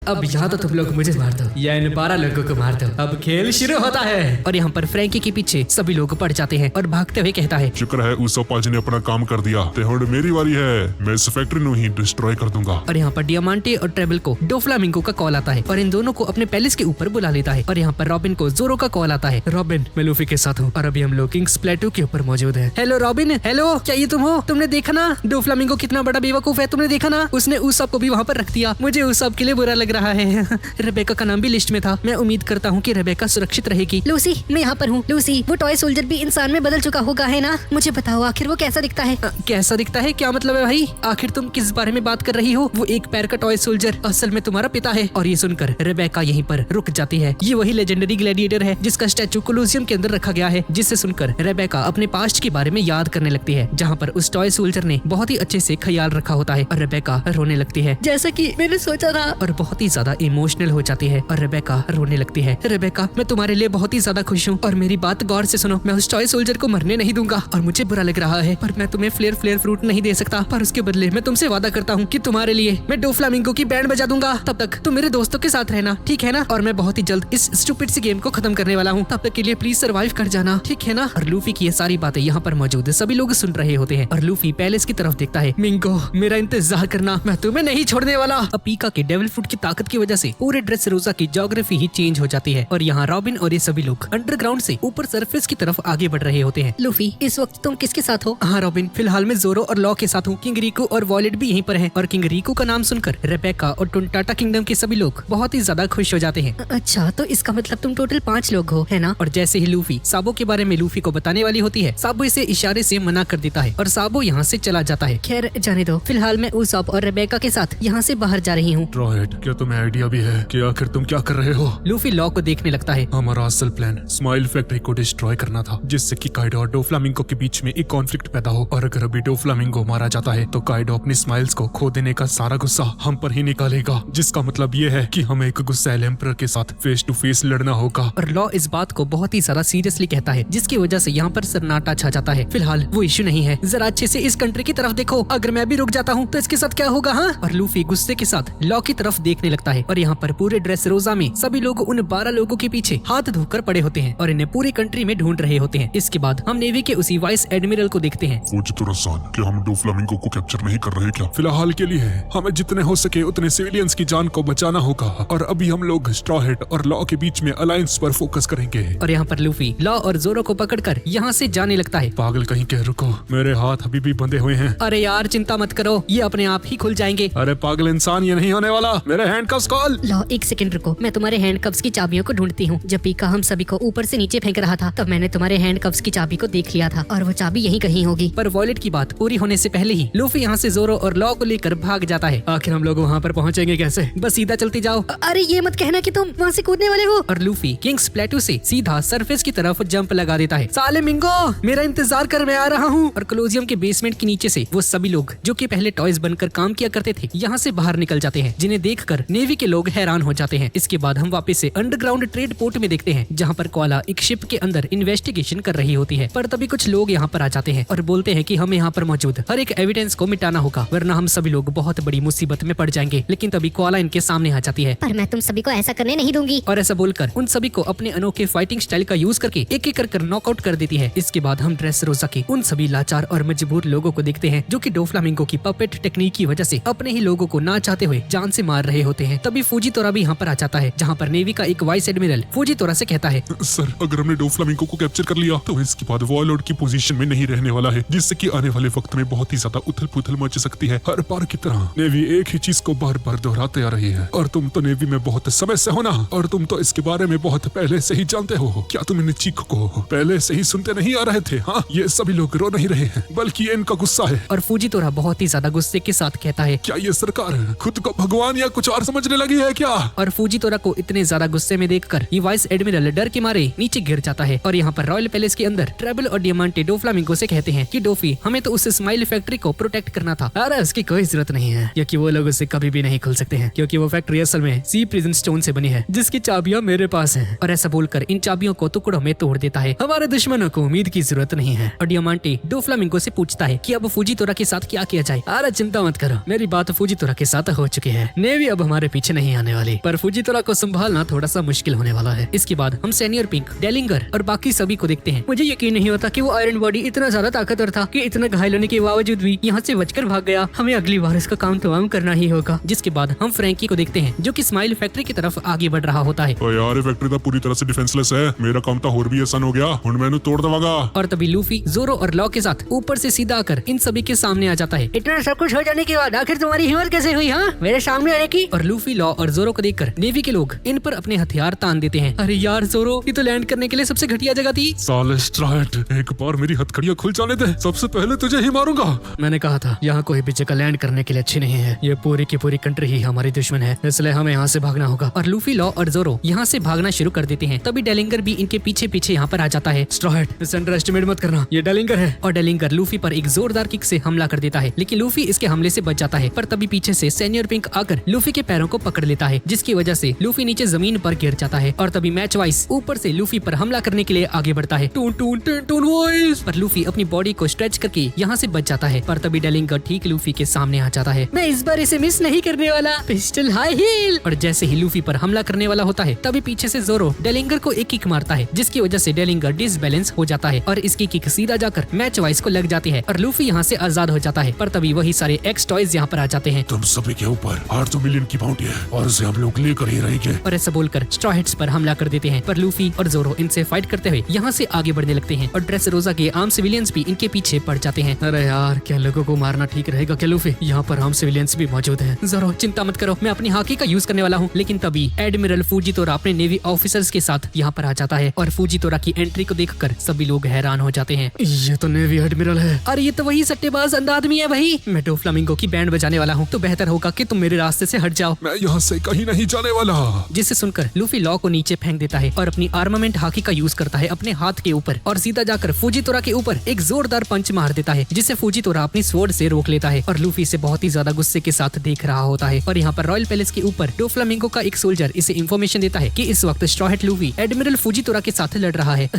अब यहाँ तो तुम लोग मुझे मार दो या इन 12 लोगों को मार दो, अब खेल शुरू होता है। और यहाँ पर फ्रैंकी के पीछे सभी लोग पड़ जाते हैं और भागते हुए कहता है, शुक्र है उसप पाजी ने अपना काम कर दिया, ते हुण मेरी बारी है, मैं इस फैक्ट्री नु ही डिस्ट्रॉय कर दूंगा। और यहाँ पर डियामांटे और ट्रेबल को डोफ्लामिंगो का कॉल आता है और इन दोनों को अपने पैलेस के ऊपर बुला लेता है। और यहाँ पर रॉबिन को जोरो का कॉल आता है, रॉबिन मैं लूफी के साथ हूँ और अभी हम लोग किंग्स प्लेटू के ऊपर मौजूद है। हेलो रॉबिन, हेलो, क्या ये तुम हो? तुमने देखा ना डोफ्लामिंगो कितना बड़ा बेवकूफ है, तुमने देखा ना, उसने उसप को भी वहाँ पर रख दिया। मुझे उसप के लिए बुरा लग रहा है। रेबेका का नाम भी लिस्ट में था, मैं उम्मीद करता हूँ कि रेबेका सुरक्षित रहेगी। लूसी मैं यहाँ पर हूँ। लूसी वो टॉय सोल्जर भी इंसान में बदल चुका होगा है ना? मुझे बताओ आखिर वो कैसा दिखता है? कैसा दिखता है? क्या मतलब है भाई? आखिर तुम किस बारे में बात कर रही हो? वो एक पैर का टॉय सोल्जर असल में तुम्हारा पिता है। और ये सुनकर रेबेका यहीं पर रुक जाती है। ये वही लेजेंडरी ग्लैडिएटर है जिसका स्टैचू कोलोसियम के अंदर रखा गया है, जिससे सुनकर रेबेका अपने पास्ट के बारे में याद करने लगती है, जहाँ पर उस टॉय सोल्जर ने बहुत ही अच्छे से ख्याल रखा होता है। और रेबेका रोने लगती है जैसा कि मैंने सोचा था, और बहुत ही ज्यादा इमोशनल हो जाती है और रेबेका रोने लगती है। रेबेका मैं तुम्हारे लिए बहुत ही ज्यादा खुश हूँ और मेरी बात गौर से सुनो, मैं उस टॉय सोल्जर को मरने नहीं दूंगा और मुझे बुरा लग रहा है पर मैं तुम्हें फ्लेयर फ्रूट नहीं दे सकता, पर उसके बदले मैं तुमसे वादा करता हूँ कि तुम्हारे लिए मैं डोफ्लामिंगो की बैंड बजा दूंगा। तब तक तुम मेरे दोस्तों के साथ रहना, ठीक है ना? और मैं बहुत ही जल्द इस स्टूपिड सी गेम को खत्म करने वाला हूँ, तब तक के लिए प्लीज सर्वाइव कर जाना, ठीक है ना? और लूफी की ये सारी बातें यहाँ पर मौजूद सभी लोग सुन रहे होते हैं और लूफी पैलेस की तरफ देखता है। मिंगो मेरा इंतजार करना, मैं तुम्हें नहीं छोड़ने वाला। अब पीका के डेविल फ्रूट की ताकत की वजह से पूरे ड्रेस रोजा की ज्योग्राफी ही चेंज हो जाती है और यहाँ रॉबिन और ये सभी लोग अंडरग्राउंड से ऊपर सरफेस की तरफ आगे बढ़ रहे होते हैं। लूफी इस वक्त तुम किसके साथ हो? हाँ रॉबिन, फिलहाल मैं जोरो और लॉ के साथ हूँ। किंग रिको और वॉलेट भी यहीं पर हैं और किंग रिको का नाम सुनकर रेबेका और टुनटाटा किंगडम के सभी लोग बहुत ही ज्यादा खुश हो जाते हैं। अच्छा तो इसका मतलब तुम टोटल 5 लोग हो है ना? और जैसे ही लूफी साबो के बारे में लूफी को बताने वाली होती है, साबो इसे इशारे से मना कर देता है और साबो यहाँ से चला जाता है। खैर जाने दो, फिलहाल मैं उसप और रेबेका के साथ यहाँ से बाहर जा रही हूँ। रॉयट क्या तुम्हें आइडिया भी है कि आखिर तुम क्या कर रहे हो? लूफी लॉ को देखने लगता है। हमारा असल प्लान स्माइल फैक्ट्री को डिस्ट्रॉय करना था, जिससे कि काइडो और डोफ्लामिंगो के बीच में एक कॉन्फ्लिक्ट पैदा हो, और अगर अभी डोफ्लामिंगो मारा जाता है तो काइडो अपनी स्माइल्स को खो देने का सारा गुस्सा हम पर ही निकालेगा, जिसका मतलब ये है कि हमें एक गुस्सैल एम्परर के साथ फेस टू फेस लड़ना होगा। और लॉ इस बात को बहुत ही ज्यादा सीरियसली कहता है, जिसकी वजह से यहाँ पर सन्नाटा छा जाता है। फिलहाल वो इश्यू नहीं है, जरा अच्छे से इस कंट्री की तरफ देखो, अगर मैं भी रुक जाता हूँ तो इसके साथ क्या होगा? हाँ। और लूफी गुस्से के साथ लॉ की तरफ देखने लगता है और यहाँ पर पूरे ड्रेस रोजा में सभी लोग उन 12 लोगों के पीछे हाथ धोकर पड़े होते हैं और इन्हें पूरी कंट्री में ढूंढ रहे होते हैं। इसके बाद हम नेवी के उसी वाइस एडमिरल को देखते हैं। फुजितोरा-सान, क्या हम डोफ्लामिंगो को कैप्चर नहीं कर रहे क्या? फिलहाल के लिए हमें जितने हो सके उतने सिविलियंस की जान को बचाना होगा और अभी हम लोग स्ट्रॉ हेड और लॉ के बीच में अलायंस पर फोकस करेंगे। और यहाँ पर लूफी लॉ और जोरो को पकड़कर यहाँ से जाने लगता है। पागल कहीं के, रुको, मेरे हाथ अभी भी बंधे हुए हैं। अरे यार चिंता मत करो, ये अपने आप ही खुल जाएंगे। अरे पागल इंसान, ये नहीं होने वाला, मेरे हैंडकफ्स खोल। लो एक सेकंड रुको, मैं तुम्हारे हैंडकफ्स की चाबियों को ढूंढती हूँ। जब पीका हम सभी को ऊपर से नीचे फेंक रहा था तब मैंने तुम्हारे हैंडकफ्स की चाबी को देख लिया था और वो चाबी यहीं कहीं होगी। पर वॉलेट की बात पूरी होने से पहले ही लूफी यहाँ से जोरो और लॉ को लेकर भाग जाता है। आखिर हम लोग वहाँ पर पहुँचेंगे कैसे? बस सीधा चलती जाओ। अरे ये मत कहना कि तुम वहाँ से कूदने वाले हो। और लूफी किंग्स प्लेटू से सीधा सरफेस की तरफ जंप लगा देता है। साले मिंगो मेरा इंतजार कर, मैं आ रहा हूँ। और कोलोसियम के बेसमेंट के नीचे से वो सभी लोग जो कि पहले टॉयज बनकर काम किया करते थे यहाँ से बाहर निकल जाते हैं, जिन्हें देखकर नेवी के लोग हैरान हो जाते हैं। इसके बाद हम वापस से अंडरग्राउंड ट्रेड पोर्ट में देखते हैं, जहाँ पर कोआला एक शिप के अंदर इन्वेस्टिगेशन कर रही होती है। पर तभी कुछ लोग यहाँ पर आ जाते हैं और बोलते हैं कि हमें यहाँ पर मौजूद हर एक एविडेंस को मिटाना होगा, वरना हम सभी लोग बहुत बड़ी मुसीबत में पड़ जाएंगे। लेकिन तभी कोआला इनके सामने आ जाती है। पर मैं तुम सभी को ऐसा करने नहीं दूंगी। और ऐसा बोलकर उन सभी को अपने अनोखे फाइटिंग स्टाइल का यूज करके एक एक कर नॉकआउट कर देती है। इसके बाद हम ड्रेस रोजा के उन सभी लाचार और मजबूर लोगों को देखते हैं जो कि डोफ्लामिंगो की पपेट टेक्निक की वजह से अपने ही लोगों को ना चाहते हुए जान से मार रहे होते हैं। तभी फुजितोरा भी यहाँ पर आ जाता है, जहाँ पर नेवी का एक वाइस एडमिरल फुजितोरा से कहता है, सर अगर हमने डोफ्लामिंगो को कैप्चर कर लिया तो इसके बाद वॉरलॉर्ड की पोजीशन में नहीं रहने वाला है, जिससे कि आने वाले वक्त में बहुत ही ज्यादा उथल पुथल मच सकती है। हर बार की तरह नेवी एक ही चीज को बार बार दोहराते आ रही है और तुम तो नेवी में बहुत समय से हो ना, और तुम तो इसके बारे में बहुत पहले से ही जानते हो। क्या तुम इन चीख को पहले से ही सुनते नहीं आ रहे थे? हाँ, ये सभी लोग रो नहीं रहे हैं बल्कि इनका गुस्सा है। और फुजितोरा बहुत ही ज्यादा गुस्से के साथ कहता है, क्या ये सरकार खुद को भगवान या कुछ और समझने लगी है क्या? और फुजितोरा को इतने ज्यादा गुस्से में देखकर ये वाइस एडमिरल डर के मारे नीचे गिर जाता है। और यहाँ पर रॉयल पैलेस के अंदर ट्रेबल और डियामांटे डोफ्लामिंगो से कहते हैं कि डोफी हमें तो उस स्माइल फैक्ट्री को प्रोटेक्ट करना था। अरे उसकी कोई जरूरत नहीं है, क्योंकि वो लोग उससे कभी भी नहीं खुल सकते हैं, क्योंकि वो फैक्ट्री असल में सी प्रिजन स्टोन से बनी है, जिसकी चाबियां मेरे पास हैं। और ऐसा बोलकर इन चाबियों को टुकड़ों में तोड़ देता है। हमारे दुश्मनों को उम्मीद की जरूरत नहीं है। और डियामांटे डोफ्लामिंगो से पूछता है कि अब फुजितोरा के साथ क्या किया जाए। अरे चिंता मत करो, मेरी बात फुजितोरा के साथ हो चुकी है। नेवी अब हमारे पीछे नहीं आने वाली। पर फुजीतोरा को संभालना थोड़ा सा मुश्किल होने वाला है। इसके बाद हम सीनियर पिंक, डेलिंगर और बाकी सभी को देखते हैं। मुझे यकीन नहीं होता कि वो आयरन बॉडी इतना ज्यादा ताकतवर था कि इतना घायल होने के बावजूद भी यहाँ से बचकर भाग गया। हमें अगली बार इसका काम तमाम करना ही होगा। जिसके बाद हम फ्रैंकी को देखते हैं जो कि स्माइल फैक्ट्री की तरफ आगे बढ़ रहा होता है। ओ यार, फैक्ट्री तो पूरी तरह से डिफेंसलेस है। मेरा काम तो और भी आसान हो गया। हुण मैंने तोड़ दवागा। और तभी लूफी, जोरो और लॉ के साथ ऊपर से सीधा आकर इन सभी के सामने आ जाता है। इतना सब कुछ हो जाने के बाद आखिर तुम्हारी हिम्मत कैसे हुई मेरे सामने आने की? और लूफी, लॉ और जोरो को देखकर नेवी के लोग इन पर अपने हथियार तान देते हैं। अरे यार जोरो, ये तो लैंड करने के लिए सबसे घटिया जगह थी। साले स्ट्राइड, एक बार मेरी हथकड़ियां खुल जाने दे, सबसे पहले तुझे ही मारूंगा। मैंने कहा था यहाँ कोई भी जगह लैंड करने के लिए अच्छी नहीं है। ये पूरी की पूरी कंट्री ही हमारी दुश्मन है, इसलिए हमें यहाँ से भागना होगा। और लूफी, लॉ और जोरो यहाँ से भागना शुरू कर देते हैं। तभी डेलिंगर भी इनके पीछे पीछे यहाँ पर आ जाता है। स्ट्राइड, इसे अंडर एस्टिमेट मत करना, ये डेलिंगर है। और डेलिंगर लूफी पर एक जोरदार किक से हमला कर देता है, लेकिन लूफी इसके हमले से बच जाता है। पर तभी पीछे से सीनियर पिंक आकर लूफी के पैरों को पकड़ लेता है, जिसकी वजह से लूफी नीचे जमीन पर गिर जाता है। और तभी मैच वाइस ऊपर से लूफी पर हमला करने के लिए आगे बढ़ता है। Toon toon toon toon voice पर लूफी अपनी बॉडी को स्ट्रेच करके यहाँ से बच जाता है। पर तभी डेलिंगर ठीक लूफी के सामने आ जाता है। मैं इस बार इसे मिस नहीं करने वाला। Pistol high heel. और जैसे ही लूफी पर हमला करने वाला होता है तभी पीछे से जोरो डेलिंगर को एक किक मारता है, जिसकी वजह से डेलिंगर डिसबैलेंस हो जाता है और इसकी किक सीधा जाकर मैच वाइस को लग जाती है और लूफी यहाँ से आजाद हो जाता है। पर तभी वही सारे एक्स टॉयज यहाँ पर आ जाते हैं। तुम सभी के ऊपर 800 मिलियन की बाउंटी है और इसे हम लोग लेकर ही रहेंगे। और ऐसा बोलकर स्ट्रॉ हेड्स पर हमला कर देते हैं। पर लूफी और जोरो इनसे फाइट करते हुए यहाँ से आगे बढ़ने लगते हैं और ड्रेस रोजा के आम सिविलियंस भी इनके पीछे पड़ जाते हैं। अरे यार, क्या लोगों को मारना ठीक रहेगा क्या लूफी? यहाँ पर आम सिविलियंस भी मौजूद हैं। जोरो, चिंता मत करो, मैं अपनी हाकी का यूज करने वाला हूँ। लेकिन तभी एडमिरल फुजीतोरा अपने नेवी ऑफिसर्स के साथ यहाँ पर आ जाता है और फुजीतोरा की एंट्री को देखकर सभी लोग हैरान हो जाते हैं। ये तो नेवी एडमिरल है। अरे ये तो वही सट्टेबाज अंधा आदमी है भाई। मैं डोफ्लामिंगो की बैंड बजाने वाला हूँ, तो बेहतर होगा कि तुम मेरे रास्ते से हट जाओ। मैं यहाँ से कहीं नहीं जाने वाला। जिसे सुनकर लूफी लॉ को नीचे फेंक देता है और अपनी आर्मामेंट हाकी का यूज करता है अपने हाथ के ऊपर और सीधा जाकर फुजीतोरा के ऊपर एक जोरदार पंच मार देता है, जिसे फुजीतोरा अपनी स्वॉर्ड से रोक लेता है और लूफी से बहुत ही ज्यादा गुस्से के साथ देख रहा होता है। और यहाँ पर रॉयल पैलेस के ऊपर डोफ्लामिंगो का एक सोल्जर इसे इंफॉर्मेशन देता है कि इस वक्त स्ट्रॉ हैट लूफी एडमिरल फुजीतोरा के साथ लड़ रहा है।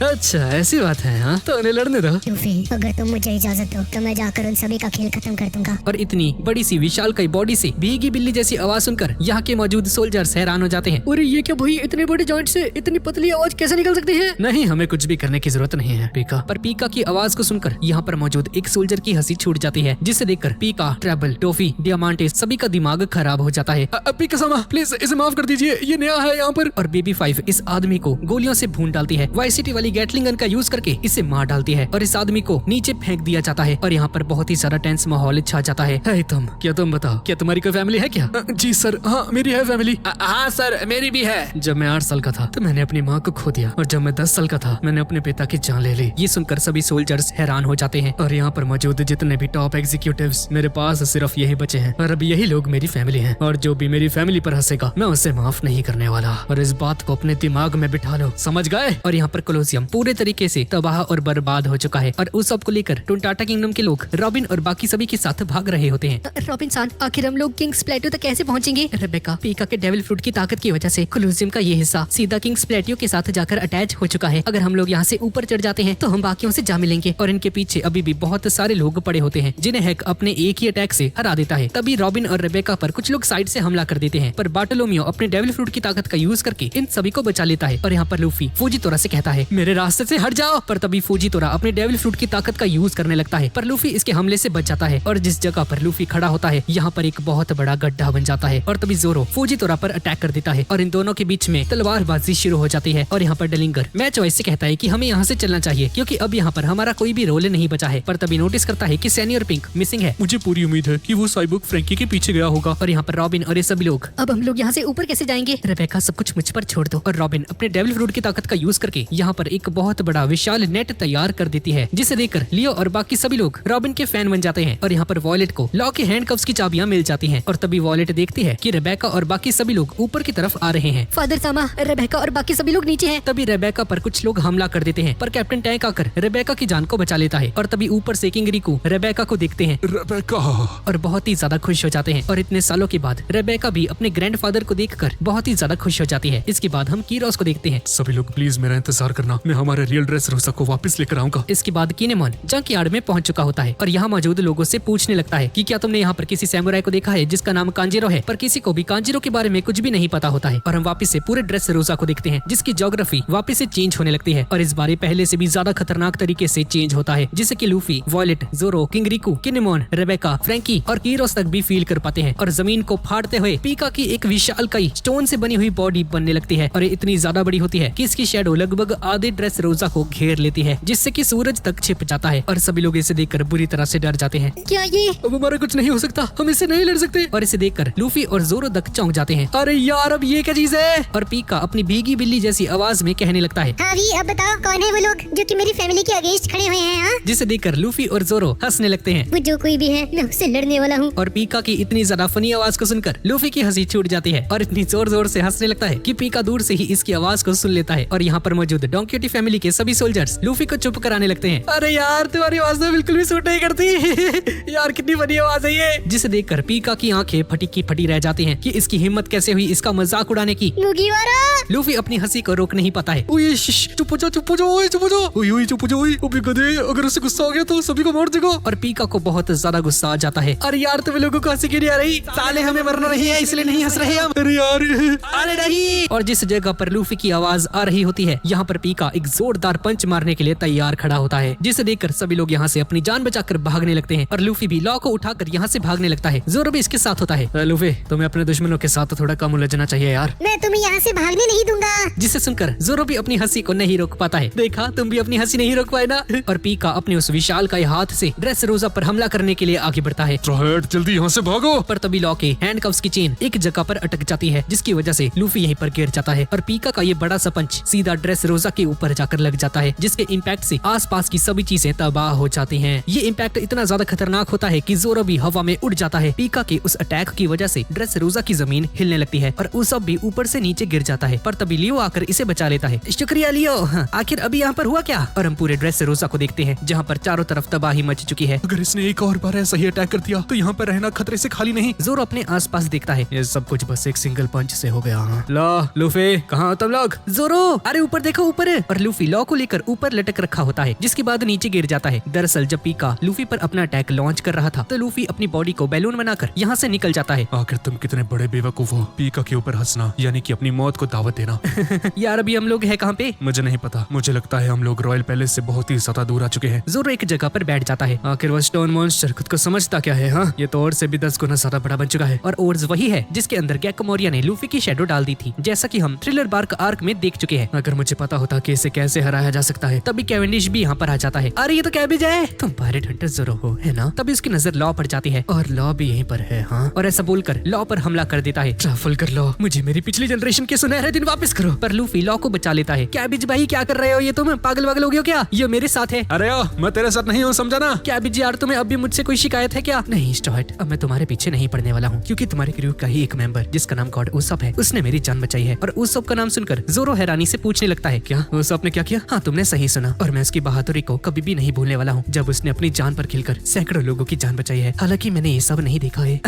अच्छा, ऐसी बात है। हाँ, तो उन्हें लड़ने दो। लूफी, अगर तुम मुझे इजाजत दो तो मैं जाकर उन सभी का खेल खत्म कर दूंगा। और इतनी बड़ी सी विशालकाय बॉडी से भीगी बिल्ली जैसी आवाज सुनकर यहाँ के मौजूद सोल्जर्स हैरान हो जाते हैं। अरे ये क्या भाई, इतने बड़े जॉइंट से इतनी पतली आवाज कैसे निकल सकती है? नहीं, हमें कुछ भी करने की जरूरत नहीं है पीका। पर पीका की आवाज को सुनकर यहाँ पर मौजूद एक सोल्जर की हंसी छूट जाती है, जिसे देखकर पीका, ट्रेबल, टॉफी, डियामांटे सभी का दिमाग खराब हो जाता है। पीका सामा, प्लीज इसे माफ कर दीजिए, ये नया है यहाँ पर। और बेबी 5 इस आदमी को गोलियों से भून डालती है। वाइस सिटी वाली गैटलिंग गन का यूज करके इसे मार डालती है और इस आदमी को नीचे फेंक दिया जाता है। और यहाँ पर बहुत ही सारा टेंस माहौल छा जाता है। तुम क्या, तुम बताओ, क्या तुम्हारी कोई फैमिली है क्या? जी सर, हाँ मेरी है फैमिली। हाँ सर, मेरी भी है। जब मैं 8 साल का था तो मैंने अपनी माँ को खो दिया और जब मैं 10 साल का था मैंने अपने पिता की जान ले ली। ये सुनकर सभी सोल्जर्स हैरान हो जाते हैं और यहाँ पर मौजूद जितने भी टॉप एग्जीक्यूटिव्स मेरे पास सिर्फ यही बचे हैं और अब यही लोग मेरी फैमिली हैं। और जो भी मेरी फैमिली पर हंसेगा मैं उसे माफ नहीं करने वाला। और इस बात को अपने दिमाग में बिठा लो, समझ गए? और यहाँ पर कोलोसियम पूरे तरीके से तबाह और बर्बाद हो चुका है और उस सब को लेकर टुनटाटा किंगडम के लोग रॉबिन और बाकी सभी के साथ भाग रहे होते हैं। रॉबिन सान, आखिर हम लोग किंग्स प्लेटो तक कैसे पहुँचेंगे? रेबेका, पीका के डेविल फ्रूट की ताकत की वजह से कोलोसियम का ये हिस्सा सीधा किंग्स प्लेटियो के साथ जाकर अटैच हो चुका है। अगर हम लोग यहाँ से ऊपर चढ़ जाते हैं तो हम बाकियों से जा मिलेंगे और इनके पीछे अभी भी बहुत सारे लोग पड़े होते हैं जिन्हें हैक अपने एक ही अटैक से हरा देता है। तभी रॉबिन और रेबेका पर कुछ लोग साइड से हमला कर देते हैं, पर बार्टोलोमियो अपने डेविल फ्रूट की ताकत का यूज करके इन सभी को बचा लेता है। और यहाँ पर लूफी फुजीतोरा से कहता है मेरे रास्ते से हट जाओ। पर तभी फुजीतोरा अपने डेविल फ्रूट की ताकत का यूज करने लगता है, पर लूफी इसके हमले से बच जाता है और जिस जगह पर लूफी खड़ा होता है यहाँ पर एक बहुत बड़ा गड्ढा बन जाता है। और तभी जोरो फुजीतोरा पर अटैक कर देता है और इन दोनों के बीच में तलवारबाजी शुरू हो जाती है। और यहाँ पर डेलिंगर मैच वाइस से कहता है कि हमें यहाँ से चलना चाहिए क्योंकि अब यहाँ पर हमारा कोई भी रोल नहीं बचा है। पर तभी नोटिस करता है कि सैनी और पिंक मिसिंग है। मुझे पूरी उम्मीद है कि वो साइबोर्ग फ्रैंकी के पीछे गया होगा। और यहाँ पर रॉबिन और ये सभी लोग, अब हम लोग यहाँ से ऊपर कैसे जाएंगे? रेबेका, सब कुछ मुझ पर छोड़ दो। और रॉबिन अपने डेविल फ्रूट की ताकत का यूज करके यहाँ पर एक बहुत बड़ा विशाल नेट तैयार कर देती है, जिसे देखकर लियो और बाकी सभी लोग रॉबिन के फैन बन जाते हैं। और यहाँ पर वॉयलेट को लॉ के हैंडकफ्स की चाबियां मिल जाती हैं। और तभी वॉयलेट देखती है कि रेबेका और बाकी सभी लोग ऊपर की तरफ आ रहे हैं। फादर सामा, रेबेका और बाकी सभी लोग नीचे हैं। तभी रेबेका पर कुछ लोग हमला कर देते हैं, पर कैप्टन टैंक आकर रेबेका की जान को बचा लेता है। और तभी ऊपर से किंग रिकू रेबेका को देखते हैं रेबेका, और बहुत ही ज्यादा खुश हो जाते हैं। और इतने सालों के बाद रेबेका भी अपने ग्रैंडफादर को देखकर बहुत ही ज्यादा खुश हो जाती है। इसके बाद हम कीरोस को देखते हैं। सभी लोग प्लीज मेरा इंतजार करना, मैं हमारे रियल ड्रेस रोसा को वापस लेकर आऊंगा। इसके बाद किनेमॉन जंक यार्ड में पहुंच चुका होता है और यहाँ मौजूद लोगों से पूछने लगता है कि क्या तुमने यहाँ पर किसी सैमुराई को देखा है जिसका नाम नाम कांजिरो है, पर किसी को भी कांजिरो के बारे में कुछ भी नहीं पता होता है। और हम वापस से पूरे ड्रेस रोजा को देखते हैं, जिसकी ज्योग्राफी वापस से चेंज होने लगती है और इस बारे पहले से भी ज्यादा खतरनाक तरीके से चेंज होता है, जिसे कि लूफी, वॉयलेट, जोरो, किंग रिकू, किनेमोन, रेबेका, फ्रैंकी और कीरोस तक भी फील कर पाते हैं। और जमीन को फाड़ते हुए पीका की एक विशालकाय स्टोन से बनी हुई बॉडी बनने लगती है और ये इतनी ज्यादा बड़ी होती है कि इसकी शैडो लगभग आधे ड्रेस रोजा को घेर लेती है, जिससे कि सूरज तक छिप जाता है और सभी लोग इसे देखकर बुरी तरह से डर जाते हैं। क्या ये? अब हमारा कुछ नहीं हो सकता, हम इससे नहीं लड़ सकते। और इसे देखकर लूफी और जोरो तक चौंक जाते हैं। अरे यार, अब ये क्या चीज है? और पीका अपनी भीगी बिल्ली जैसी आवाज में कहने लगता है, हाँ भी, अब बताओ कौन है वो लोग जो कि मेरी फैमिली के अगेंस्ट खड़े हुए हैं? हाँ, जिसे देखकर लूफी और जोरो हंसने लगते हैं। वो जो कोई भी है, मैं उससे लड़ने वाला हूँ। और पीका की इतनी ज्यादा फनी आवाज को सुनकर लूफी की हंसी छूट जाती है और इतनी जोर जोर से हंसने लगता है कि पीका दूर से ही इसकी आवाज को सुन लेता है। और यहाँ पर मौजूद डोंक्योटी फैमिली के सभी सोल्जर्स लूफी को चुप कराने लगते हैं। अरे यार, तुम्हारी आवाज तो बिल्कुल भी सूट नहीं करती। यार, कितनी फनी आवाज है ये। जिसे देखकर पीका की आंखें फटी की फटी रह जाती हैं कि इसकी हिम्मत कैसे हुई इसका मजाक उड़ाने की। मुगीवारा! लूफी अपनी हंसी को रोक नहीं पाता है। ओए चुप हो जाओ, चुप हो जाओ, ओए चुप हो जाओ, ओए चुप हो जाओ, ओए अबे गधे, अगर उसे गुस्सा हो गया तो सभी को मार देगा। और पीका को बहुत ज्यादा गुस्सा आ जाता है। अरे यार, तुम लोगों को हंसी क्यों नहीं आ रही? साले हमें मरना नहीं है, इसलिए नहीं हंस रहे हम। अरे यार, अरे नहीं। और जिस जगह पर लूफी की आवाज आ रही होती है, यहाँ पर पीका एक जोरदार पंच मारने के लिए तैयार खड़ा होता है, जिसे देखकर सभी लोग यहाँ से अपनी जान बचाकर भागने लगते हैं। और लूफी भी लॉ को उठाकर यहाँ से भागने लगता है। जोरो भी इसके साथ होता है। लूफी, तुम्हें अपने दुश्मनों के साथ थोड़ा कम उलझना चाहिए यार। मैं तुम्हें यहाँ से भागने नहीं दूंगा। जिसे सुनकर जोरो भी अपनी हंसी को नहीं रोक पाता है। देखा, तुम भी अपनी हंसी नहीं रोक पाए ना। और पीका अपने उस विशालकाय हाथ से ड्रेस रोजा पर हमला करने के लिए आगे बढ़ता है। ट्रायड, जल्दी यहाँ से भागो। पर तभी लॉ के हैंडकफ्स की चेन एक जगह पर अटक जाती है, जिसकी वजह से लूफी यहीं पर गिर जाता है और पीका का ये बड़ा सा पंच सीधा ड्रेस रोजा के ऊपर जाकर लग जाता है, जिसके इम्पैक्ट से आसपास की सभी चीजें तबाह हो जाती हैं। ये इम्पैक्ट इतना ज्यादा खतरनाक होता है कि जोरो भी हवा में उड़ जाता है। पीका के उस अटैक की वजह से ड्रेस रोजा की जमीन हिलने लगती है और उसब भी ऊपर से नीचे गिर जाता है। पर तभी लियो आकर इसे बचा लेता है। शुक्रिया लियो। हाँ, आखिर अभी यहाँ पर हुआ क्या? और हम पूरे ड्रेस रोजा को देखते हैं, जहाँ पर चारों तरफ तबाही मच चुकी है। अगर इसने एक और बार ऐसा ही अटैक कर दिया तो यहाँ पर रहना खतरे से खाली नहीं। जोरो अपने आसपास देखता है। ये सब कुछ बस एक सिंगल पंच से हो गया। लो लूफी, कहाँ हो तुम लोग? जोरो, अरे ऊपर देखो, ऊपर। और लूफी लॉ को लेकर ऊपर लटक रखा होता है, जिसके बाद नीचे गिर जाता है। दरअसल जब पीका लूफी पर अपना अटैक लॉन्च कर रहा था तो लूफी अपनी बॉडी को बैलून बनाकर यहाँ से निकल जाता है। आखिर तुम कितने बड़े बेवकूफ हो, पीका के ऊपर हंसना यानी कि अपनी मौत को दावत देना। यार, अभी हम लोग है कहाँ पे? मुझे नहीं पता, मुझे लगता है हम लोग रॉयल पैलेस से बहुत ही ज्यादा दूर आ चुके हैं। जोरो एक जगह पर बैठ जाता है। आखिर वो स्टोन मॉन्स्टर खुद को समझता क्या है? हाँ, ये तो और से भी 10 गुना ज्यादा बड़ा बन चुका है। और ओर्स वही है जिसके अंदर गेको मोरिया ने लूफी की शैडो डाल दी थी, जैसा कि हम थ्रिलर बार्क आर्क में देख चुके हैं। अगर मुझे पता होता कि इसे कैसे हराया जा सकता है, तभी कैवेंडिश भी यहाँ पर आ जाता है। अरे ये तो कैबिज है, तुम पायरेट हंटर जोरो हो, है ना? तभी उसकी नजर लॉ पर जाती है और लॉ भी यहीं पर है। हाँ, और ऐसा बोलकर लॉ पर हमला कर देता है। ट्रफल कर लो, मुझे मेरी पिछली जनरेशन के सुनहरे दिन वापस करो। पर लूफी लॉ को बचा लेता है। कैबिज भाई, क्या कर रहे हो? ये तुम पागल वागल हो गए हो क्या? ये मेरे साथ है। अरे मैं तेरे साथ नहीं हूँ, समझा ना? कैबिज यार, तुम्हें अब भी मुझसे कोई शिकायत है क्या? नहीं स्टुअर्ट, अब मैं तुम्हारे पीछे नहीं पड़ने वाला हूँ, क्योंकि तुम्हारे क्रू का ही एक मेंबर जिसका नाम गॉड उसप है, उसने मेरी जान बचाई है। और उसप का नाम सुनकर जोरो हैरानी से पूछने लगता है, क्या उसप ने क्या किया? हाँ, तुमने सही सुना, और मैं उसकी बहादुरी को कभी भी नहीं भूलने वाला हूँ, जब उसने अपनी जान पर खिलकर सैकड़ों लोगों की जान बचाई है। हालांकि मैंने ये सब नहीं देखा है।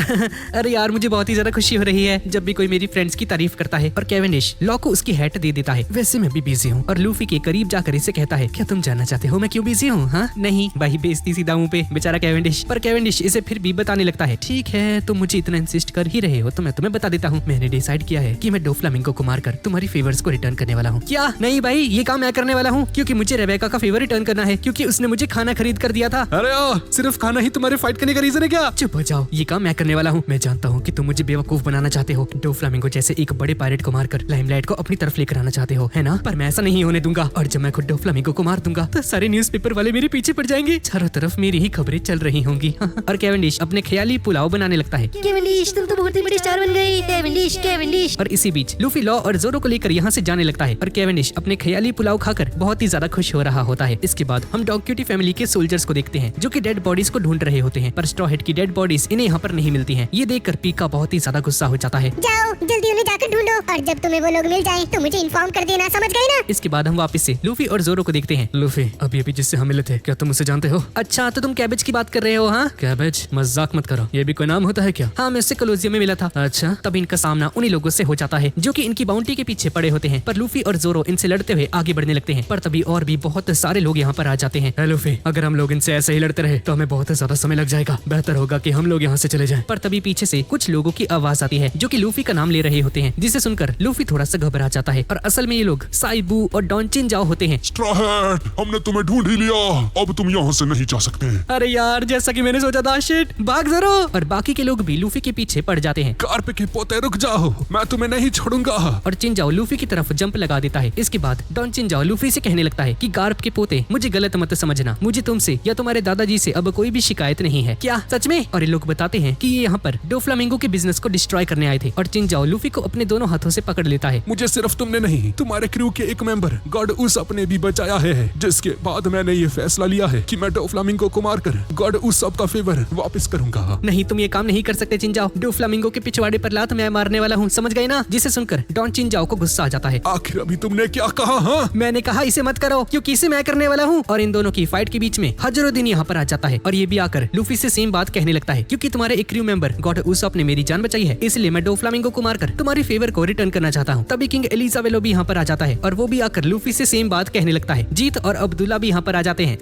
अरे यार, मुझे बहुत ही ज्यादा खुशी हो रही है जब भी कोई मेरी फ्रेंड्स की तारीफ करता है। और कैवेंडिश लॉ को उसकी हैट दे देता है। वैसे मैं भी बिजी हूँ। और लूफी के करीब जाकर इसे कहता है, क्या तुम जानना चाहते हो मैं क्यों बिजी हूँ? हाँ, नहीं भाई, बेइज्जती सीधा मुंह पे, बेचारा कैवेंडिश। पर कैवेंडिश इसे फिर भी बताने लगता है, ठीक है, तुम मुझे इतना इंसिस्ट कर ही रहे हो तो मैं तुम्हें बता देता हूँ। मैंने डिसाइड किया है कि मैं डोफ्लामिंगो को मारकर तुम्हारी फेवर्स को रिटर्न करने वाला हूँ। क्या? नहीं भाई, ये काम मैं करने वाला हूँ, क्योंकि मुझे रेबेका का फेवर रिटर्न करना है, क्योंकि उसने मुझे खाना खरीद कर दिया था। अरे सिर्फ खाना ही तुम्हारे फाइट करने का रीजन है क्या? चुप हो जाओ, ये काम मैं करने वाला हूँ। मैं जानता हूँ कि तुम मुझे बेवकूफ बनाना चाहते हो, डोफ्लामिंगो जैसे एक बड़े पायरेट को मारकर लाइमलाइट को अपनी तरफ लेकर आना चाहते हो, है ना? पर मैं ऐसा नहीं होने दूंगा। और जब मैं खुद डोफ्लामिंगो को मार दूंगा तो सारे न्यूज़पेपर वाले मेरे पीछे पड़ जाएंगे, चारों तरफ मेरी ही खबरें चल रही होंगी। और कैवेंडिश अपने ख्याली पुलाव बनाने लगता है। कैवेंडिश, तुम तो बहुत ही बड़े स्टार बन गए। Cavendish, Cavendish. और इसी बीच लूफी लॉ और जोरो को लेकर यहाँ से जाने लगता है। और कैवेंडिश अपने ख्याली पुलाव खाकर बहुत ही ज्यादा खुश हो रहा होता है। इसके बाद हम डॉक्यूटी फैमिली के सोल्जर्स को देखते हैं, जो कि डेड बॉडीज को ढूंढ रहे होते हैं, पर स्ट्रॉ हेड की डेड बॉडीज इन्हें यहाँ पर नहीं मिलती हैं। ये देखकर पीका बहुत ही ज्यादा गुस्सा हो जाता है। जाओ जल्दी उन्हें जाकर ढूंढो, और जब तुम्हें वो लोग मिल जाएं तो मुझे इन्फॉर्म कर देना, समझ गए ना? इसके बाद हम वापस से लूफी और जोरो को देखते हैं। लूफी, अभी जिससे हम मिले थे, क्या तुम उसे जानते हो? अच्छा, तो तुम कैबेज की बात कर रहे हो? हाँ, कैबेज, मजाक मत करो, ये भी कोई नाम होता है क्या? हाँ, मैं उससे कलोजियम में मिला था। अच्छा, तब इनका सामना उन्हीं लोगों से हो जाता है जो कि इनकी बाउंटी के पीछे पड़े होते हैं। पर लूफी और जोरो इनसे लड़ते हुए आगे बढ़ने लगते हैं। पर तभी और भी बहुत सारे लोग यहाँ पर आ जाते हैं। लूफी, अगर हम लोग इनसे ऐसे ही लड़ते रहे तो हमें बहुत ज्यादा समय लग जाएगा, बेहतर होगा कि हम लोग यहाँ से चले जाएं। पर तभी पीछे से कुछ लोगों की आवाज आती है जो कि लूफी का नाम ले रहे होते हैं, जिसे सुनकर लूफी थोड़ा सा घबरा जाता है। और असल में ये लोग साई, बू और डॉन चिनजाओ होते हैं। स्ट्रॉ हैट, हमने तुम्हें ढूंढ ही लिया, अब तुम यहाँ से नहीं जा सकते। अरे यार, जैसा कि मैंने सोचा था, शिट, भाग जरा। और बाकी के लोग भी लूफी के पीछे पड़ जाते हैं। कार पे के पोते रुक जाओ, मैं तुम्हें नहीं छोड़ूंगा। और चिनजाओ लूफी की तरफ जंप लगा देता है। इसके बाद डॉन चिनजाओ लूफी से कहने लगता है कि गार्प के पोते, मुझे गलत मत समझना, मुझे तुमसे या तुम्हारे दादाजी से अब कोई भी शिकायत नहीं है। क्या सच में? और ये लोग बताते हैं कि ये यहाँ पर डोफ्लामिंगो के बिजनेस को डिस्ट्रॉय करने आए थे। और चिनजाओ लूफी को अपने दोनों हाथों से पकड़ लेता है। मुझे सिर्फ तुमने नहीं, तुम्हारे क्रू के एक मेंबर गॉड उसप ने भी बचाया है, जिसके बाद मैंने ये फैसला लिया है कि मैं डोफ्लामिंगो को मारकर गॉड उसप का फेवर वापस करूंगा। नहीं, तुम ये काम नहीं कर सकते चिनजाओ। डोफ्लामिंगो के पिछवाड़े पर लात मैं मारने वाला हूँ, समझ गए ना? जिसे सुनकर डॉन चिनजाओ को गुस्सा आ जाता है। आखिर अभी तुमने क्या कहा? हाँ, मैंने कहा इसे मत करो, क्योंकि इसे मैं करने वाला हूँ। और इन दोनों की फाइट के बीच में हजरुद्दीन यहाँ पर आ जाता है और ये भी आकर लूफी से सेम बात कहने लगता है, क्योंकि तुम्हारे एक क्रू मेंबर गॉड उसप ने मेरी जान बचाई है, इसलिए मैं डोफ्लामिंगो को मारकर तुम्हारी फेवर को रिटर्न करना चाहता हूँ। तभी किंग एलिजाबेलो भी यहाँ पर आ जाता है और वो भी आकर लूफी से सेम बात कहने लगता है। जीत और अब्दुल्ला भी यहाँ पर आ जाते हैं।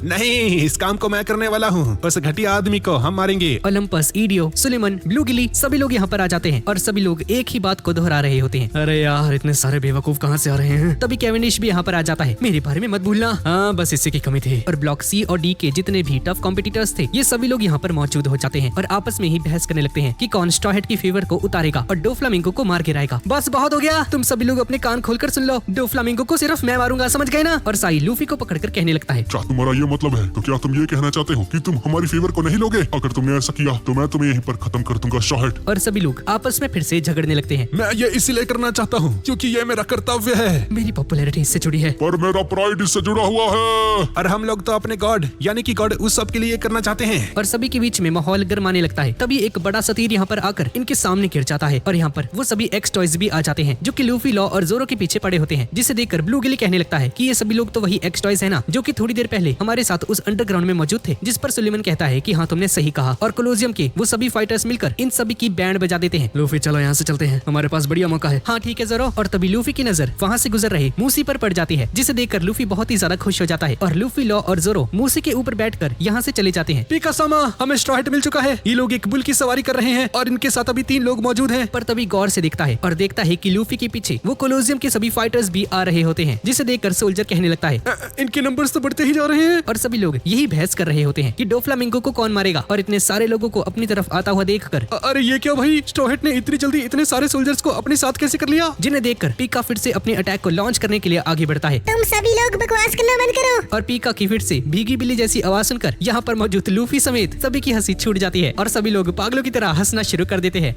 नहीं, इस काम को मैं करने वाला हूँ, उस घटिया आदमी को हम मारेंगे। ओलंपस, ईडियो, सुलेमन, ब्लू गिली सभी लोग यहाँ पर आ जाते हैं और सभी लोग एक ही बात को दोहरा रहे होते हैं। अरे यार, इतने सारे बेवकूफ कहाँ से आ रहे हैं? तभी केविनिश भी यहाँ पर आ जाता है। मेरे बारे में मत भूलना। हाँ, बस इसी की कमी थी। और ब्लॉक सी और डी के जितने भी टफ कॉम्पिटिटर्स थे, ये सभी लोग यहाँ पर मौजूद हो जाते हैं और आपस में ही बहस करने लगते हैं कि कौन स्ट्रॉ हैट की फेवर को उतारेगा और डोफ्लामिंगो को मार गिराएगा। बस बहुत हो गया, तुम सभी लोग अपने कान खोलकर सुन लो, डोफ्लामिंगो को सिर्फ मैं मारूंगा, समझ गए ना? और साई लूफी को पकड़कर कहने लगता है, क्या तुम्हारा ये मतलब है? तो क्या तुम ये कहना चाहते हो कि तुम हमारी फेवर को नहीं लोगे? अगर तुमने ऐसा किया तो मैं तुम्हें यहीं पर खत्म कर दूंगा स्ट्रॉ हैट। और सभी लोग आपस में फिर से झगड़ने लगते हैं। मैं ये इसलिए करना चाहता हूँ क्योंकि ये मेरा कर्तव्य है, मेरी पॉपुलैरिटी इससे जुड़ी है। पर मेरा प्राइड इससे जुड़ा हुआ है। और हम लोग तो अपने गॉड यानी कि गॉड उसप के लिए करना चाहते हैं। और सभी के बीच में माहौल गर्माने लगता है। तभी एक बड़ा सा तीर यहाँ पर आकर इनके सामने गिर जाता है और यहाँ पर वो सभी एक्स टॉयज भी आ जाते हैं जो कि लूफी, लॉ और जोरो के पीछे पड़े होते हैं, जिसे देखकर ब्लू गिली कहने लगता है कि ये सभी लोग तो वही एक्स टॉयज है ना, जो कि थोड़ी देर पहले हमारे साथ उस अंडरग्राउंड में मौजूद थे। जिस पर सुलेमन कहता है कि हाँ, तुमने सही कहा। और कोलोजियम के वो सभी फाइटर्स मिलकर इन सभी की बैंड बजा देते हैं। लूफी, चलो यहाँ से चलते हैं, हमारे पास बढ़िया मौका है। हाँ ठीक है जोरो। और तभी लूफी की नजर वहाँ से गुजर रहे मूसी पर पड़ जाती है, जिसे देखकर लूफी बहुत ही ज्यादा खुश हो जाता है और लूफी, लॉ और जोरो मूसी के ऊपर बैठकर यहाँ से चले जाते हैं। पिकासामा, हमें स्ट्रॉ हैट मिल चुका है। ये लोग एक बुल की सवारी कर रहे हैं और इनके साथ अभी 3 लोग मौजूद हैं। पर तभी गौर से देखता है और देखता है कि लूफी के पीछे वो कोलोजियम के सभी फाइटर्स भी आ रहे होते हैं, जिसे देखकर सोल्जर कहने लगता है, इनके नंबर्स तो बढ़ते ही जा रहे हैं। और सभी लोग यही बहस कर रहे होते हैं कि डोफ्लामिंगो को कौन मारेगा। और इतने सारे लोगों को अपनी तरफ आता हुआ देखकर, अरे ये क्या भाई, स्ट्रॉ हैट ने इतनी जल्दी इतने सारे सोल्जर्स को अपने साथ कैसे कर लिया? जिन्हें देखकर पीका फिर से अपने अटैक को लॉन्च करने के लिए आगे बढ़ता है। तुम सभी लोग बकवास करना बंद करो। और पीका की फिर से भीगी बिल्ली जैसी आवाज सुनकर यहाँ पर मौजूद लूफी समेत सभी की हंसी छूट जाती है और सभी लोग पागलों की तरह हंसना शुरू कर देते हैं।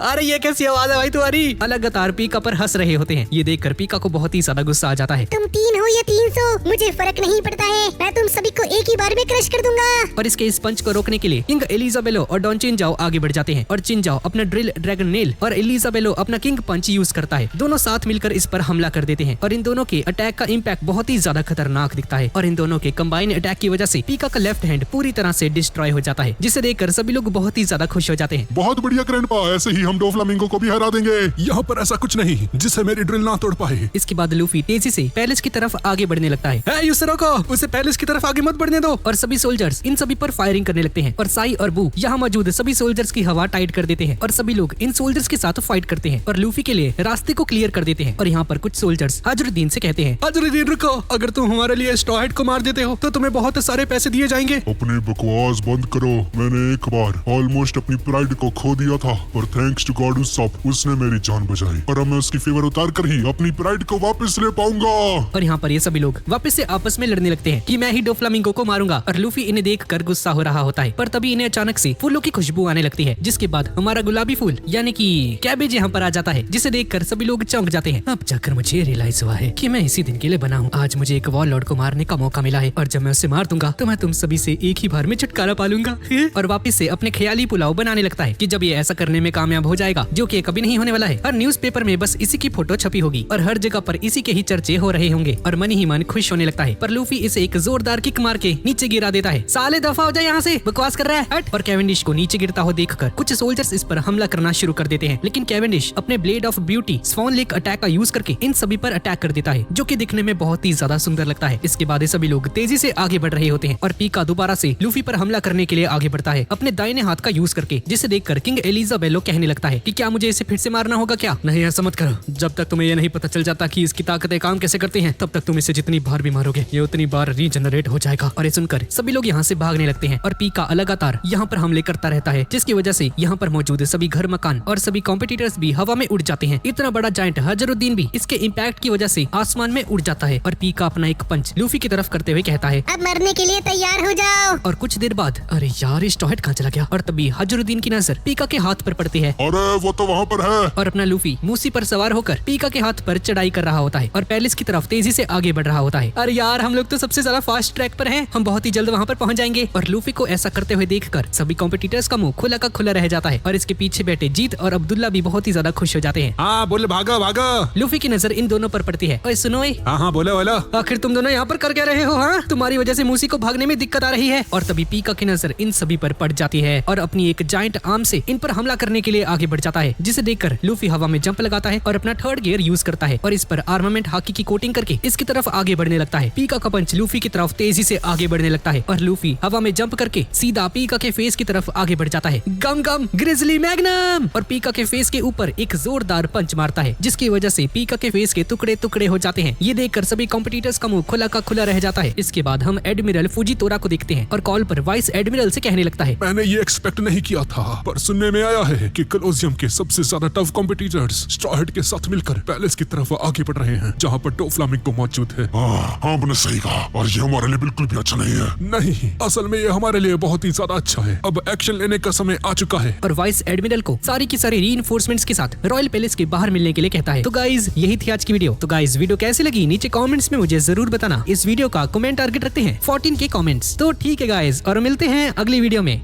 अरे ये कैसी आवाज है भाई तुम्हारी? लगातार पीका पर हंस रहे होते हैं। ये देखकर पीका को बहुत ही ज्यादा गुस्सा आ जाता है। तुम 3 हो या 300, मुझे फर्क नहीं पड़ता है, मैं तुम सभी को एक ही बार में क्रश कर दूंगा। और इसके इस पंच को रोकने के लिए किंग एलिजाबेलो और डॉन चिनजाओ आगे बढ़ जाते हैं और चिनजाओ अपना ड्रिल ड्रैगन नेल और एलिजाबेलो अपना किंग पंच यूज करता है। दोनों साथ मिलकर इस पर हमला कर देते हैं और इन दोनों के अटैक का इम्पैक्ट बहुत ही ज्यादा खतरनाक दिखता है। और इन दोनों के कंबाइन अटैक की वजह से पीका का लेफ्ट हैंड पूरी तरह से डिस्ट्रॉय हो जाता है, जिसे देखकर सभी लोग बहुत ही ज्यादा खुश हो जाते हैं। बहुत बढ़िया ग्रैंडपा, ऐसे ही हम डोफ्लामिंगो को भी हरा देंगे। यहाँ पर ऐसा कुछ नहीं जिसे मेरी ड्रिल ना तोड़ पाए। इसके बाद लूफी तेजी से पैलेस की तरफ आगे बढ़ने लगता है। ए, यूसरो को उसे पैलेस की तरफ आगे मत बढ़ने दो। और सभी सोल्जर्स इन सभी पर फायरिंग करने लगते हैं और साई और बू यहाँ मौजूद सभी सोल्जर्स की हवा टाइट कर देते हैं और सभी लोग इन सोल्जर्स के साथ फाइट करते हैं और लूफी के लिए रास्ते को क्लियर कर देते हैं। और यहाँ पर कुछ सोल्जर्स हजरुद्दीन से कहते हैं, हजरुद्दीन रुको, अगर तुम हमारे लिए स्ट्रॉ हैट को मार देते हो तो तुम्हें बहुत सारे पैसे दिए जाएंगे। अपनी बकवास बंद करो। मैंने एक बार ऑलमोस्ट अपनी प्राइड को खो दिया था, पर थैंक्स टू गॉड उसने मेरी जान बचाई और अब मैं उसकी फेवर उतार कर ही अपनी प्राइड को वापस ले पाऊंगा। और यहाँ पर ये सभी लोग वापस से आपस में लड़ने लगते हैं कि मैं ही डोफ्लामिंगो को मारूंगा। और लूफी इन्हें देखकर गुस्सा हो रहा होता है, पर तभी इन्हें अचानक से फूलों की खुशबू आने लगती है, जिसके बाद हमारा गुलाबी फूल यानी कि कैबेज यहाँ पर आ जाता है, जिसे देखकर सभी लोग चौंक जाते हैं। अब जाकर मुझे रियलाइज हुआ है कि मैं इसी दिन के लिए बना हूँ। आज मुझे एक वॉर लॉर्ड को मारने का मौका मिला है और जब मैं उसे मार दूंगा तो मैं तुम सभी से एक ही बार में छुटकारा पा लूंगा। और वापस से अपने ख्याली पुलाव बनाने लगता है कि जब ये ऐसा करने में कामयाब हो जाएगा, जो कि कभी नहीं होने वाला है, हर न्यूज़पेपर में बस इसी की फोटो छपी होगी और हर जगह पर इसी के ही चर्चे हो रहे होंगे। और मन ही मन खुश होने लगता है। पर लूफी इसे एक जोरदार किक मार के नीचे गिरा देता है। साले दफा हो जाए यहाँ से, बकवास कर रहा है, हट। और केवेंडिश को नीचे गिरता हुआ देखकर कुछ सोल्जर्स इस पर हमला करना शुरू कर देते हैं, लेकिन केवेंडिश अपने blade of beauty swan lake attack का यूज करके इन सभी पर अटैक कर देता है, जो कि दिखने में बहुत ही ज्यादा सुंदर लगता है। इसके बाद सभी लोग तेजी से आगे बढ़ रहे होते हैं और पीका दोबारा से लूफी पर हमला करने के लिए आगे बढ़ता है अपने दाहिने हाथ का यूज करके, जिसे देखकर किंग एलिजाबेलो कहने लगता है कि क्या मुझे इसे फिर से मारना होगा क्या? नहीं, ऐसा मत करो। जब तक तुम्हें ये नहीं पता चल जाता कि इसकी ताकतें काम कैसे करती हैं, तब तक तुम इसे जितनी बार भी मारोगे ये उतनी बार रीजनरेट हो जाएगा। और ये सुनकर सभी लोग यहाँ से भागने लगते हैं और पीका लगातार यहाँ पर हमले करता रहता है, जिसकी वजह से यहाँ पर मौजूद सभी घर मकान और सभी कॉम्पिटिटर्स भी हवा में उड़ जाते हैं। इतना बड़ा जायंट हजरुद्दीन भी इसके इम्पैक्ट की वजह से आसमान में उड़ जाता है और पीका अपना एक पंच लूफी की तरफ करते हुए कहता है, अब मरने के लिए तैयार हो जाओ। और कुछ देर बाद अरे यार इस टॉयट कहाँ चला गया? और तभी हजरुद्दीन की नजर पीका के हाथ पर पड़ती है अरे वो तो वहाँ पर है। और अपना लूफी मूसी पर सवार होकर पीका के हाथ पर चढ़ाई कर रहा होता है और पैलेस की तरफ तेजी से आगे बढ़ रहा होता है। अरे यार हम लोग तो सबसे ज्यादा फास्ट ट्रैक पर हैं, हम बहुत ही जल्द वहाँ पर पहुँच जाएंगे। और लूफी को ऐसा करते हुए देखकर सभी कॉम्पिटिटर्स का मुंह खुला का खुला रह जाता है और इसके पीछे बैठे जीत और अब्दुल्ला भी बहुत ही ज्यादा खुश हो जाते हैं। हाँ बोले, भागा भागा। लूफी की नजर इन दोनों पर पड़ती है। ओए सुनो, हाँ बोले बोला। आखिर तुम दोनों यहाँ पर कर क्या रहे हो? हाँ, तुम्हारी वजह से मूसी को भागने में दिक्कत आ रही है। और तभी पीका की नजर इन सभी पर पड़ जाती है और अपनी एक जायंट आर्म से इन पर हमला करने के लिए आगे बढ़ जाता है, जिसे देखकर लूफी हवा में जंप लगाता है और अपना थर्ड गियर यूज करता है और इस पर आर्मामेंट हाकी की कोटिंग करके इसकी तरफ आगे बढ़ने लगता है। पीका का पंच लूफी की तरफ तेजी से आगे बढ़ने लगता है और लूफी हवा में जंप करके सीधा पीका के फेस की तरफ आगे बढ़ जाता है। गम गम ग्रिजली मैग्नम! और पीका के फेस के ऊपर एक जोरदार पंच मारता है, जिसकी वजह से पीका के फेस के टुकड़े टुकड़े हो जाते हैं। ये देखकर सभी कॉम्पिटिटर्स का मुंह खुला का खुला रह जाता है। इसके बाद हम एडमिरल फुजीतोरा को देखते हैं और कॉल पर वाइस एडमिरल से कहने लगता है, मैंने ये एक्सपेक्ट नहीं किया था, पर सुनने में आया है कि कोलोसियम के सबसे ज्यादा टफ कॉम्पिटिटर्स स्ट्रॉ हैट के साथ मिलकर पैलेस की तरफ आगे बढ़ रहे हैं, जहाँ पर डोफ्लामिंगो मौजूद है। हाँ आपने सही कहा, और ये हमारे लिए बिल्कुल भी अच्छा नहीं है। नहीं, असल में ये हमारे लिए बहुत ही ज्यादा अच्छा है। अब एक्शन लेने का समय आ चुका है। और वाइस एडमिरल को सारी की सारी रीइंफोर्समेंट्स के साथ रॉयल पैलेस के बाहर मिलने के लिए कहता है। तो गाइज यही थी आज की वीडियो। तो गाइज वीडियो कैसी लगी नीचे कमेंट्स में मुझे जरूर बताना। इस वीडियो का कमेंट टारगेट रखते हैं 14 के कमेंट्स। तो ठीक है गाइज, और मिलते हैं अगली वीडियो में।